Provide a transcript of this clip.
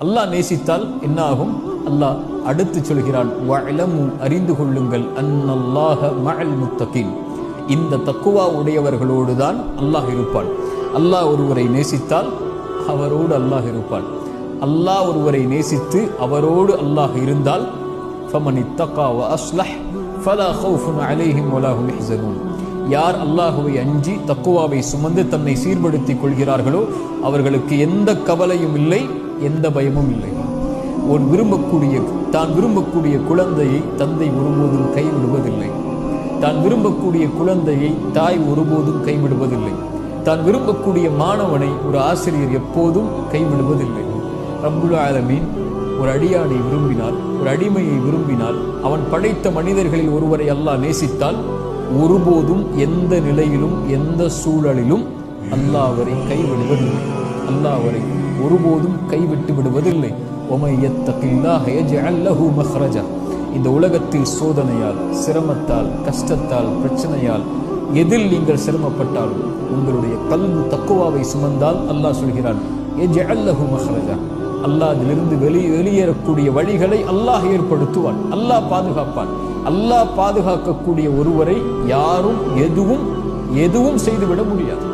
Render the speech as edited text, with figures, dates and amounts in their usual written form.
அல்லாஹ் நேசித்தால் என்ன ஆகும்? அல்லாஹ் அடுத்து சொல்கிறான், வஅலமு அறிந்து கொள்ளுங்கள், அன்னல்லாஹ மஅல் முத்தகீன், இந்த தக்குவா உடையவர்களோடு தான் அல்லாஹ் இருப்பான். அல்லாஹ் ஒருவரை நேசித்தால் அவரோடு அல்லாஹ் இருப்பான். அல்லாஹ் ஒருவரை நேசித்து அவரோடு அல்லாஹ் இருந்தால் ஃபமன் இத்தகா வ அஸ்லஹ் ஃபலா ஹௌஃபுன் அலைஹிம் வலா ஹும் யஹ்ஸனூன், யார் அல்லாஹுவை அஞ்சி தக்குவாவை சுமந்து தன்னை சீர்படுத்திக் கொள்கிறார்களோ அவர்களுக்கு எந்த கவலையும் இல்லை, எந்த பயமும் இல்லை. தான் விரும்பக்கூடிய குழந்தையை தந்தை ஒருபோதும் கைவிடுவதில்லை. தான் விரும்பக்கூடிய குழந்தையை தாய் ஒருபோதும் கைவிடுவதில்லை. தான் விரும்பக்கூடிய மாணவனை ஒரு ஆசிரியர் எப்போதும் கைவிடுவதில்லை. ரப்புல் ஆலமீன் ஒரு அடியானை விரும்பினால், ஒரு அடிமையை விரும்பினால், அவன் படைத்த மனிதர்களில் ஒருவரை அல்லாஹ் நேசித்தால் ஒருபோதும் எந்த நிலையிலும் எந்த சூழலிலும் அல்லாஹ் அவரை கைவிடுவதில்லை. அல்லாஹ் அவரை ஒருபோதும் கைவிட்டு விடுவதில்லை. وَمَن يَتَّقِ اللَّهَ يَجْعَل لَّهُ مَخْرَجًا. இந்த உலகத்தில் சோதனையால், சிரமத்தால், கஷ்டத்தால், பிரச்சனையால் எதில் நீங்கள் சிரமப்பட்டாலும் உங்களுடைய கல்பு தக்குவாவை சுமந்தால் அல்லாஹ் சொல்கிறான், يَجْعَل لَّهُ مَخْرَجًا, அல்லாஹ் அதிலிருந்து வெளியேறக்கூடிய வழிகளை அல்லாஹ் ஏற்படுத்துவான், அல்லாஹ் பாதுகாப்பான். அல்லாஹ் பாதுகாக்கக்கூடிய ஒருவரை யாரும் எதுவும் செய்துவிட முடியாது.